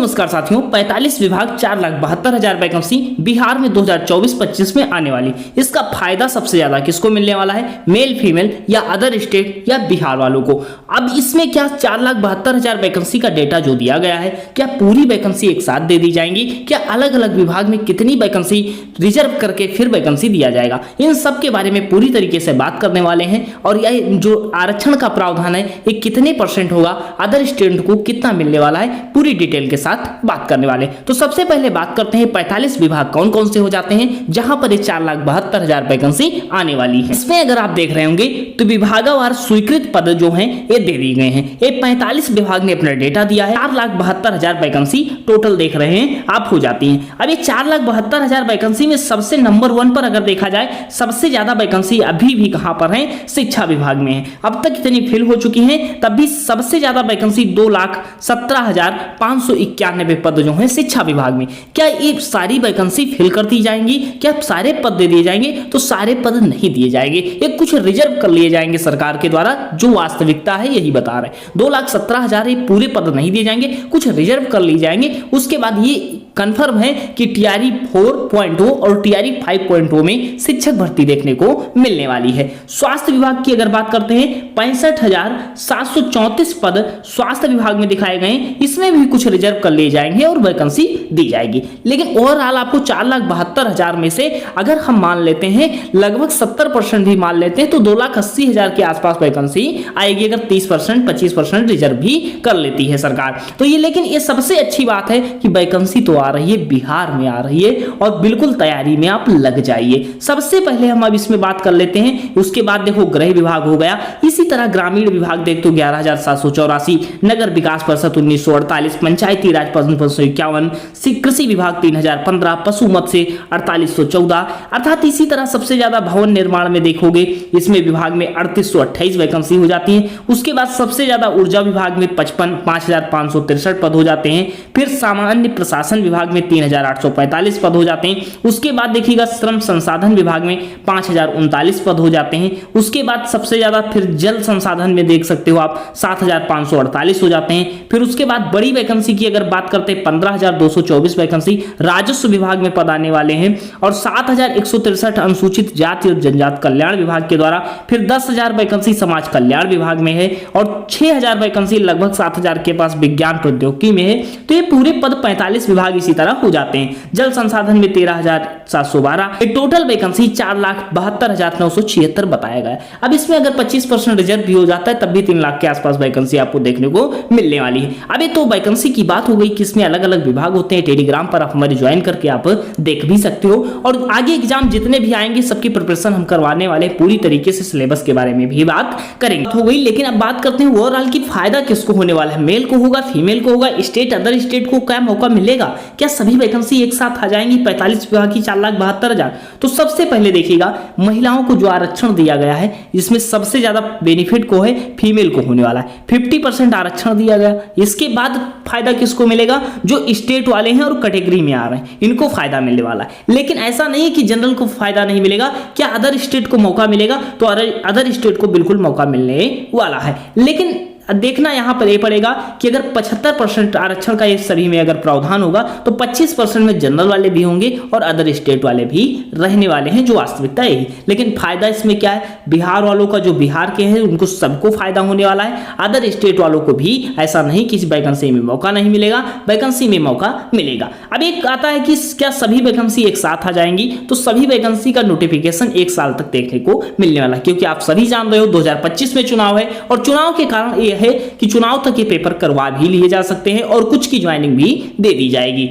नमस्कार साथियों, 45 विभाग 4,72,000 वैकेंसी बिहार में 2024-25 में आने वाली। इसका फायदा सबसे ज्यादा किसको मिलने वाला है? मेल, फीमेल या अदर स्टेट या बिहार वालों को। अब इसमें क्या 4,72,000 वैकेंसी का डेटा जो दिया गया है, क्या पूरी वैकेंसी एक साथ दे दी जाएंगी? क्या अलग अलग विभाग में कितनी वैकेंसी रिजर्व करके फिर वैकेंसी दिया जाएगा? इन सब के बारे में पूरी तरीके से बात करने वाले हैं। और यह जो आरक्षण का प्रावधान है ये कितने % होगा, अदर स्टेट को कितना मिलने वाला है, पूरी डिटेल के साथ बात करने वाले। तो सबसे पहले बात करते हैं 45 विभाग कौन कौन से हो जाते हैं जहां पर 4,72,000 वैकेंसी आने वाली है। इसमें अगर आप देख रहे होंगे तो विभागवार स्वीकृत पद जो हैं ये दे दी गए हैं। ये 45 विभाग ने अपना डेटा दिया है। 4,72,000 वैकेंसी टोटल देख रहे हैं आप हो जाती हैं। अब ये 4,72,000 वैकेंसी में सबसे नंबर 1 पर अगर देखा जाए, सबसे ज्यादा वैकेंसी अभी भी कहां पर है? शिक्षा विभाग में है। अब तक इतनी फिल हो चुकी है, तब भी सबसे ज्यादा वैकेंसी 2,17,591 पद जो है शिक्षा विभाग में। क्या ये सारी वैकेंसी फिल कर दी जाएंगी? क्या सारे पद दे दिए जाएंगे? तो सारे पद नहीं दिए जाएंगे, ये कुछ रिजर्व कर लिए जाएंगे सरकार के द्वारा। जो वास्तविकता है यही बता रहे हैं। 2,17,000 पूरे पद नहीं दिए जाएंगे, कुछ रिजर्व कर लिए जाएंगे। उसके बाद ये कंफर्म है कि टीआरई 4.0 और टीआरई 5.0 में शिक्षक भर्ती देखने को मिलने वाली है। स्वास्थ्य विभाग की अगर बात करते हैं, 65,734 पद स्वास्थ्य विभाग में दिखाए गए। इसमें भी कुछ रिजर्व कर लिए जाएंगे और वैकेंसी दी जाएगी। लेकिन ओवरऑल आपको 4,72,000 में से अगर हम मान लेते हैं लगभग 70% भी मान लेते हैं तो 2,80,000 के आसपास वैकेंसी आएगी, अगर 30% 25% रिजर्व भी कर लेती है सरकार तो ये। लेकिन ये सबसे अच्छी बात है कि वैकेंसी तो आ रही है, बिहार में आ रही है और बिल्कुल तैयारी में आप लग जाइए। सबसे पहले हम अब इसमें बात कर लेते हैं। उसके बाद देखो गृह विभाग हो गया, इसी तरह ग्रामीण विभाग देख तो 11,784, नगर विकास परिषद 1,948, पंचायती राज परिषद 551, कृषि विभाग 3,015, पशु मत्स्य 4,814। अर्थात इसी तरह सबसे ज्यादा भवन निर्माण में देखोगे इसमें विभाग में 3,828 वैकेंसी हो जाती है। उसके बाद सबसे ज्यादा ऊर्जा विभाग में 5,563 पद हो जाते हैं। फिर सामान्य प्रशासन विभाग में 3,845 पद हो जाते हैं। उसके बाद देखिएगा श्रम संसाधन विभाग में 5,039 पद हो जाते हैं। उसके बाद सबसे ज्यादा फिर जल संसाधन में देख सकते हो आप 7,548 हो जाते हैं। फिर उसके बाद बड़ी वैकेंसी की अगर बात करते हैं 15,224 वैकेंसी राजस्व विभाग में पद आने वाले हैं और 7,163 अनुसूचित जाति और जनजाति कल्याण विभाग के द्वारा। फिर 10,000 वैकेंसी समाज कल्याण विभाग में है और 6,000 वैकेंसी लगभग 7,000 के पास विज्ञान प्रौद्योगिकी में है। तो ये पूरे पद 45 विभाग इसी तरह हो जाते हैं। जल संसाधन में 13,712, टोटल वैकेंसी 4,72,976 बताया गया। अब इसमें अगर 25% रिजर्व भी हो जाता है तब भी 3 लाख के आसपास वैकेंसी आपको देखने को मिलने वाली है। अभी तो वैकेंसी की बात हो गई कि इसमें अलग अलग विभाग होते हैं। टेलीग्राम पर आप हमारे ज्वाइन करके आप देख भी सकते हो और आगे एग्जाम जितने भी आएंगे सबकी प्रिपरेशन हम करवाने वाले, पूरी तरीके से सिलेबस के बारे में भी बात करेंगे हो गई। लेकिन अब बात करते हैं ओवरऑल की फायदा किसको होने वाला है? मेल को होगा, फीमेल को होगा, स्टेट अदर स्टेट को क्या मौका मिलेगा? क्या सभी वैकेंसी एक साथ आ जाएंगी 45 विभाग की 4,72,000? तो सबसे पहले देखिएगा महिलाओं को जो आरक्षण दिया गया है इसमें सबसे ज्यादा बेनिफिट को है फीमेल को होने वाला है। 50% आरक्षण दिया गया। इसके बाद फायदा किसको मिलेगा? जो स्टेट वाले हैं और कैटेगरी में आ रहे हैं इनको फायदा मिलने वाला है। लेकिन ऐसा नहीं है कि जनरल को फायदा नहीं मिलेगा। क्या अदर स्टेट को मौका मिलेगा? तो अदर स्टेट को बिल्कुल मौका मिलने वाला है। लेकिन देखना यहां पर ये पड़ेगा कि अगर 75% आरक्षण का ये सभी में अगर प्रावधान होगा तो 25% में जनरल वाले भी होंगे और अदर स्टेट वाले भी रहने वाले हैं, जो वास्तविकता है। लेकिन फायदा इसमें क्या है? बिहार वालों का जो बिहार के हैं उनको सबको फायदा होने वाला है। अदर स्टेट वालों को भी ऐसा नहीं कि वैकेंसी में मौका नहीं मिलेगा, वैकेंसी में मौका मिलेगा। अब एक आता है कि क्या सभी वैकेंसी एक साथ आ जाएंगी? तो सभी वैकेंसी का नोटिफिकेशन 1 साल तक देखने को मिलने वाला है, क्योंकि आप सभी जान रहे हो 2025 में चुनाव है और चुनाव के कारण ये है कि चुनाव तक ये पेपर करवा भी लिए जा सकते हैं और कुछ की ज्वाइनिंग भी दे दी जाएगी।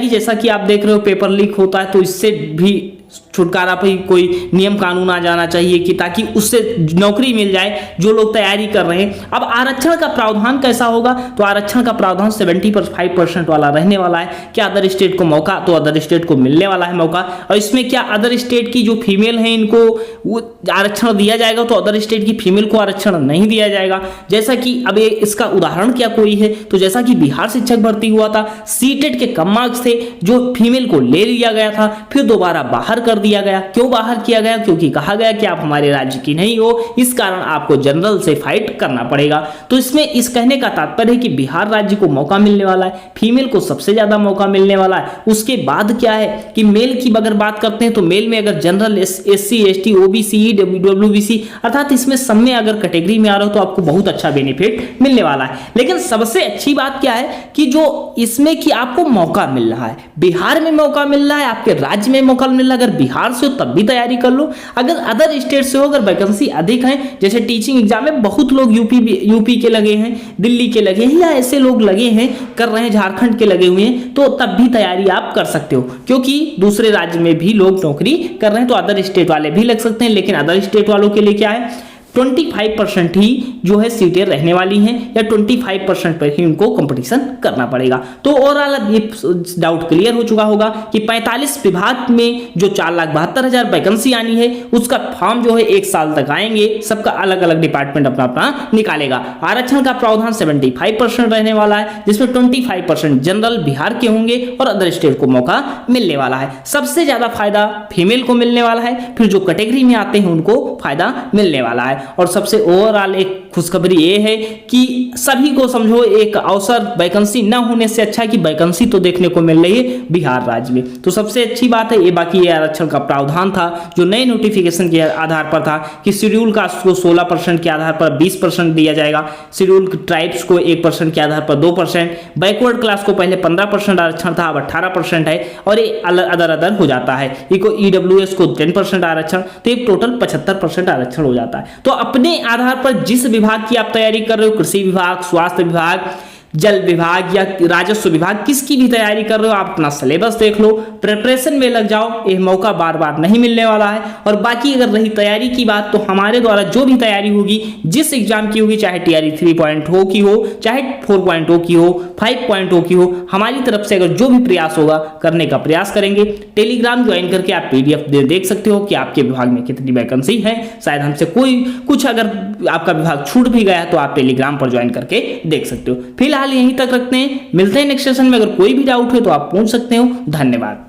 जैसा कि आप देख रहे हो पेपर लीक होता है तो इससे भी छुटकारा पे कोई नियम कानून आ जाना चाहिए कि ताकि उससे नौकरी मिल जाए जो लोग तैयारी कर रहे हैं। अब आरक्षण का प्रावधान कैसा होगा? तो आरक्षण का प्रावधान 75% वाला रहने वाला है। क्या अदर स्टेट को मौका? तो अदर स्टेट को मिलने वाला है मौका। और इसमें क्या अदर स्टेट की जो फीमेल है इनको वो आरक्षण दिया जाएगा तो अदर स्टेट की फीमेल को आरक्षण नहीं दिया जाएगा। जैसा कि अब इसका उदाहरण क्या कोई है तो जैसा कि बिहार शिक्षक भर्ती हुआ था, सीटेट के कम मार्क्स थे जो फीमेल को ले लिया गया था, फिर दोबारा बाहर कर दिया गया। क्यों बाहर किया गया? क्योंकि कहा गया कि आप हमारे राज्य की नहीं हो, इस कारण आपको जनरल से फाइट करना पड़ेगा। तो इसमें इस कहने का तात्पर्य है कि बिहार राज्य को मौका मिलने वाला है, फीमेल को सबसे ज्यादा मौका मिलने वाला है। उसके बाद क्या है कि मेल की अगर बात करते हैं तो मेल में अगर general, SC ST OBC WBC अर्थात इसमें सब में अगर कैटेगरी में आ रहे हो तो आपको बहुत अच्छा बेनिफिट मिलने वाला है। लेकिन सबसे अच्छी बात क्या है कि जो इसमें कि आपको मौका मिल रहा है, बिहार में मौका मिल रहा है, आपके राज्य में मौका मिल रहा है। अगर बिहार से हो तब भी तैयारी कर लो, अगर अदर स्टेट से हो, अगर वैकेंसी अधिक है, जैसे टीचिंग एग्जाम में बहुत लोग यूपी के लगे हैं, दिल्ली के लगे हैं, या ऐसे लोग लगे हैं कर रहे हैं, झारखंड के लगे हुए हैं, तो तब भी तैयारी आप कर सकते हो, क्योंकि दूसरे राज्य में भी लोग नौकरी कर रहे हैं, तो अदर स्टेट वाले भी लग सकते हैं। लेकिन अदर स्टेट वालों के लिए क्या है, 25% ही जो है सीटें रहने वाली हैं, या 25% पर ही उनको कंपटीशन करना पड़ेगा। तो ओवरऑल अब ये डाउट क्लियर हो चुका होगा कि 45 विभाग में जो 4,72,000 वैकेंसी आनी है, उसका फॉर्म जो है 1 साल तक आएंगे, सबका अलग अलग डिपार्टमेंट अपना अपना निकालेगा। आरक्षण का प्रावधान 75% रहने वाला है, जिसमें 25% जनरल बिहार के होंगे और अदर स्टेट को मौका मिलने वाला है। सबसे ज्यादा फायदा फीमेल को मिलने वाला है, फिर जो कैटेगरी में आते हैं उनको फायदा मिलने वाला है। और सबसे ओवरऑल एक खुशखबरी ये है कि सभी को समझो एक अवसर, वैकेंसी न होने से अच्छा कि वैकेंसी तो देखने को मिल रही है बिहार राज्य में, तो सबसे अच्छी बात है ये। बाकी ये आरक्षण का प्रावधान था जो नए नोटिफिकेशन के आधार पर था कि शेड्यूल कास्ट को 16% के आधार पर 20% दिया जाएगा, शेड्यूल ट्राइब्स को 1% के आधार पर 2%, बैकवर्ड क्लास को पहले 15% आरक्षण था, अब 18% है, और ये अदर हो जाता है। EWS को 10% आरक्षण, तो एक टोटल 75% आरक्षण हो जाता है। तो अपने आधार पर जिस विभाग की आप तैयारी कर रहे हो, कृषि विभाग, स्वास्थ्य विभाग, जल विभाग या राजस्व विभाग, किसकी भी तैयारी कर रहे हो, आप अपना सिलेबस देख लो, प्रिपरेशन में लग जाओ, ये मौका बार बार नहीं मिलने वाला है। और बाकी अगर रही तैयारी की बात, तो हमारे द्वारा जो भी तैयारी होगी, जिस एग्जाम की होगी, चाहे TRE 3.0 की हो, चाहे 4.0 की हो, 5.0 की हो, हमारी तरफ से अगर जो भी प्रयास होगा करने का प्रयास करेंगे। टेलीग्राम ज्वाइन करके आप PDF देख सकते हो कि आपके विभाग में कितनी वैकेंसी है। शायद हमसे कुछ अगर आपका विभाग छूट भी गया है तो आप टेलीग्राम पर ज्वाइन करके देख सकते हो। फिलहाल यहीं तक रखते हैं, मिलते हैं नेक्स्ट सेशन में। अगर कोई भी डाउट हो तो आप पूछ सकते हो। धन्यवाद।